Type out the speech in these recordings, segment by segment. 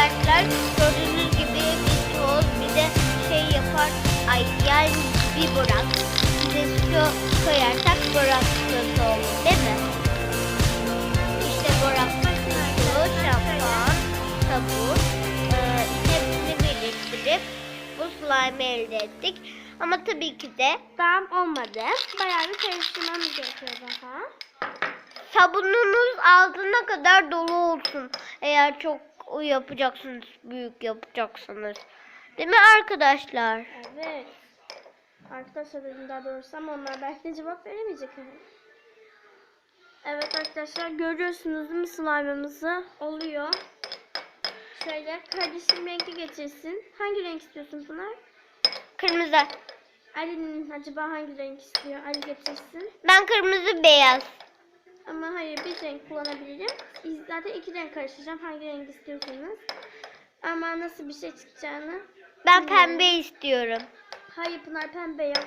arkadaşlar gördüğünüz gibi bir toz bir de şey yapar. Ay yani bir borak. Bir de su koyarsak borakslı olur değil mi? İşte borakslı, şampuan, sabun hepsini birleştirip bu slime elde ettik. Ama tabii ki de Tam olmadı. Bayağı bir karıştırmamız gerekiyor daha. sabununuz ağzına kadar dolu olsun. Eğer çok yapacaksınız, büyük yapacaksınız. Değil mi arkadaşlar? Evet. Arkadaşlar dedim daha doğrusu ama onlar belki de cevap veremeyecek. Evet arkadaşlar görüyorsunuz değil mi slime'ımızı? Oluyor. Şöyle kardeşim rengi getirsin. Hangi renk istiyorsun Pınar? Kırmızı. Ali'nin acaba hangi renk istiyor? Ali getirsin. Ben kırmızı beyaz. Ama hayır bir renk kullanabilirim. Zaten iki renk karıştıracağım. Hangi renk istiyorsanız. Ama nasıl bir şey çıkacağını. Ben pembe istiyorum. Hayır Pınar pembe yok.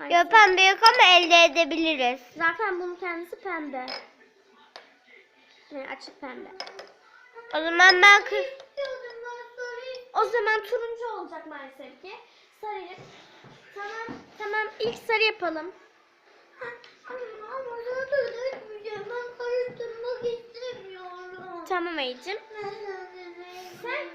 Ya pembe yok ama elde edebiliriz. Zaten bunun kendisi pembe. Yani açık pembe. O zaman ben O zaman turuncu olacak maalesef ki. Sarı. Tamam ilk sarı yapalım. Ama zaten dökmeyeceğim. Ben karıştırmak istemiyorum. Tamam Ayıcım. Sen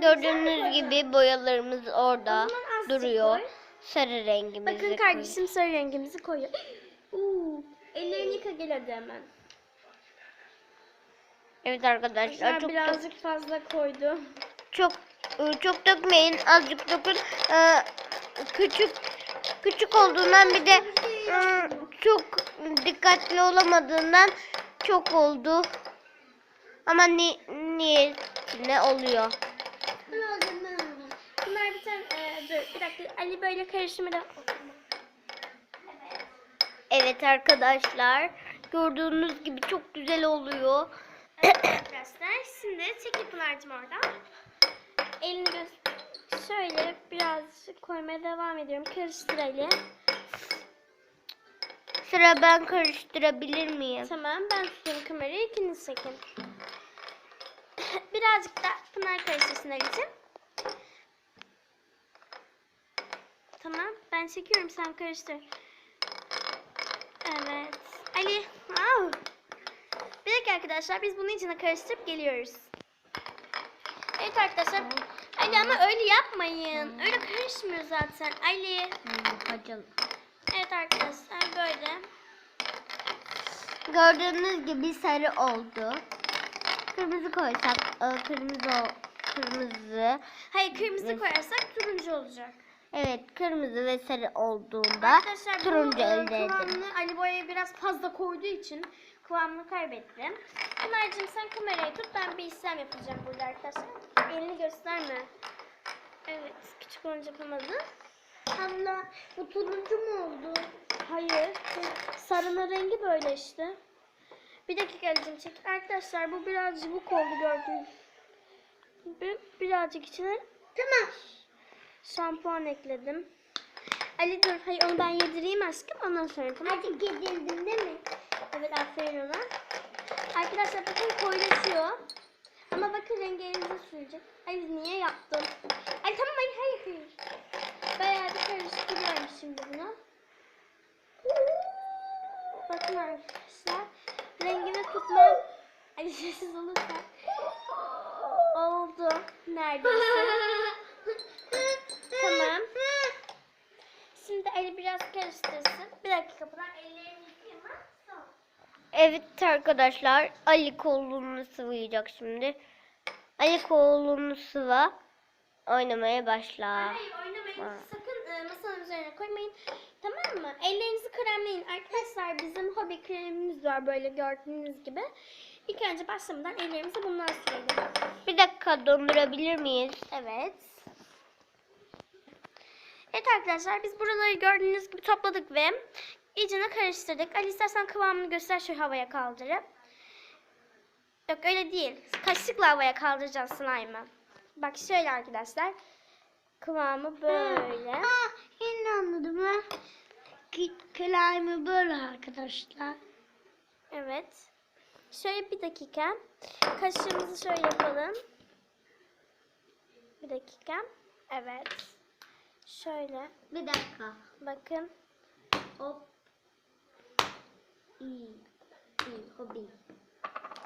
gördüğünüz gibi boyalarımız orada O zaman azıcık duruyor. koy. Sarı rengimizi bakın kardeşim sarı rengimizi koyuyor. Ellerini yıka gel hadi hemen. Evet arkadaşlar çok birazcık fazla koydu. çok dökmeyin, azıcık dökün. Küçük olduğundan bir de çok dikkatli olamadığından çok oldu. Ama niyetine oluyor. Bunlar bir tane dur bir dakika Ali böyle karıştırmadan. Evet arkadaşlar gördüğünüz gibi çok güzel oluyor. Evet arkadaşlar şimdi çekil Pınar'cığım oradan. Elini şöyle birazcık koymaya devam ediyorum. Karıştır Ali. Sıra ben karıştırabilir miyim? Tamam ben tutayım kamerayı ikiniz çekin. Birazcık da Pınar karıştırsın Ali'ciğim. Tamam ben çekiyorum sen karıştır. Evet. Ali. Bir dakika arkadaşlar biz bunun içine karıştırıp geliyoruz. Evet arkadaşlar. Ali ama öyle yapmayın. Öyle karışmıyor zaten. Ali. Evet arkadaşlar böyle. Gördüğünüz gibi sarı oldu. Kırmızı koysak kırmızı. Hayır kırmızı koyarsak turuncu olacak. Evet kırmızı ve sarı olduğunda Arkadaşlar turuncu elde ederiz. kıvamını Ali boyayı biraz fazla koyduğu için kıvamını kaybettim. Pınar'cığım sen kamerayı tut ben bir işlem yapacağım burada arkadaşlar. Elini gösterme. Evet küçük olunca yapamadı. Abla bu turuncu mu oldu? Hayır. Sarının rengi böyle işte. Bir dakika Ali'cim çek. Arkadaşlar bu biraz cıvık oldu gördüğünüz gibi. Birazcık içine Tamam. şampuan ekledim. Ali dur. Hayır onu ben yedireyim aşkım. Ondan sonra yapalım. Artık yedildin değil mi? Evet aferin ona. Arkadaşlar bakın koyulaşıyor. Ama bakın rengi elinize sürecek. Ali niye yaptın? Ali tamam hayır. Bayağı bir karıştırıyorum şimdi bunu. Bakın arkadaşlar. Rengini tutmam. Ali sessiz olursa. Oldu. Neredeyse. Tamam. Şimdi Ali biraz karıştırsın. Bir dakika Pınar ellerini yıkayayım mı? Tamam. Evet arkadaşlar Ali kolunu sıvayacak şimdi. Ali kolunu sıva. Oynamaya başla. Hayır oynamayın. Sakın masanın üzerine koymayın. Tamam mı? Ellerinizi kremleyin. Arkadaşlar bizim hobi kremimiz var böyle gördüğünüz gibi. İlk önce başlamadan ellerimizi bundan sürelim. Bir dakika dondurabilir miyiz? Evet. Evet arkadaşlar biz buraları gördüğünüz gibi topladık ve iyicene karıştırdık. Ali istersen kıvamını göster şu havaya kaldırıp. Yok öyle değil. Kaşıkla havaya kaldıracağız slime'ı. Bak şöyle arkadaşlar. Kıvamı böyle. Yine anladım ha. Kılayımı böyle arkadaşlar. Evet. Şöyle bir dakika. Kaşığımızı şöyle yapalım. Bir dakika. Evet. Şöyle. Bir dakika. Bakın. Hop. İyi. İyi. Hobi.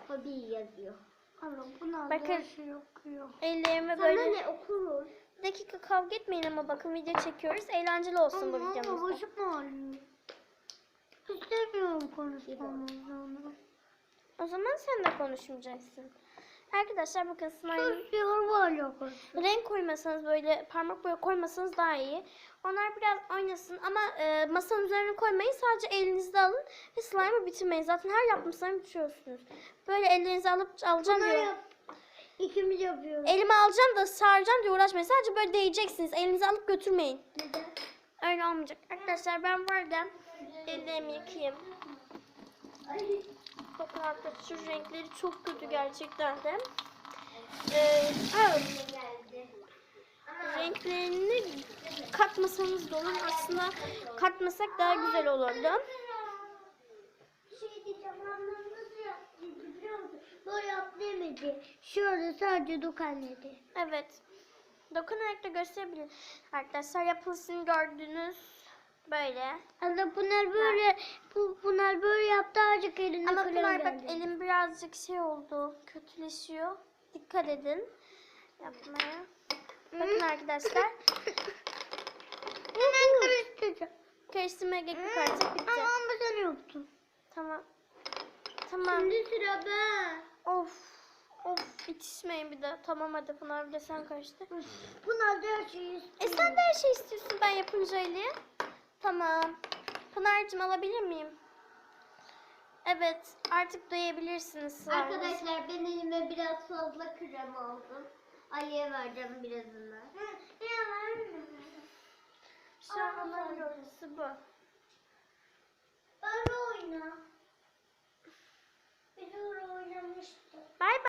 Hobi yazıyor. Allah bunlar Bakın. da şey okuyor. Ellerimi Sana böyle... ne okuruz? Bir dakika kavga etmeyin ama bakın video çekiyoruz. Eğlenceli olsun bu Ama videomuzda. başım ağrıyor. İstemiyorum konuşmamızı. O zaman sen de konuşmayacaksın. Arkadaşlar bakın slime Diyor var ya konuşuyor. renk koymasanız böyle parmak boya koymasanız daha iyi. Onlar biraz oynasın ama masanın üzerine koymayın. Sadece elinizde alın ve slime'ı bitirmeyin. Zaten her yaptığım slime bitiriyorsunuz. Böyle ellerinize alıp alacağım Bunlar diyor. yap. İkimiz yapıyoruz. Elime alacağım da saracağım diye uğraşmayın. Sadece böyle değeceksiniz. Elinize alıp götürmeyin. Neden? Öyle olmayacak. Arkadaşlar ben buradan ellerimi yıkayayım. Bakın arkadaşlar şu renkleri çok kötü gerçekten de. Evet. Renklerini katmasanız da olur. Aslında katmasak daha güzel olurdu. Şey diyeceğim annem nasıl yaptı biliyor musun? Böyle yap demedi. Şöyle sadece dokan dedi. Evet. Dokunarak da gösterebilirim. Arkadaşlar yapılışını gördünüz. Böyle. Allah bunlar böyle bunlar böyle yaptı azıcık elinde Ama kalem Pınar bak geldi. elim birazcık şey oldu. Kötüleşiyor. Dikkat edin. Yapmaya. Bakın arkadaşlar. Hemen karıştıracağım. Karıştırmaya gerek yok artık bitti. Ama sen yoktu. Tamam. Tamam. Şimdi sıra ben. Of. Of bitişmeyin bir de. Tamam hadi Pınar bir de sen karıştır. Bunlar da her şeyi istiyor. Sen de her şey istiyorsun ben yapınca Ali. Tamam. Pınar'cığım alabilir miyim? Evet artık duyabilirsiniz slime'ınızı. Arkadaşlar ben elime biraz fazla krem aldım. Ali'ye vereceğim birazından. Şu an olan görüntüsü bu. Öyle oyna. Biz öyle oynamıştık. Bay bay.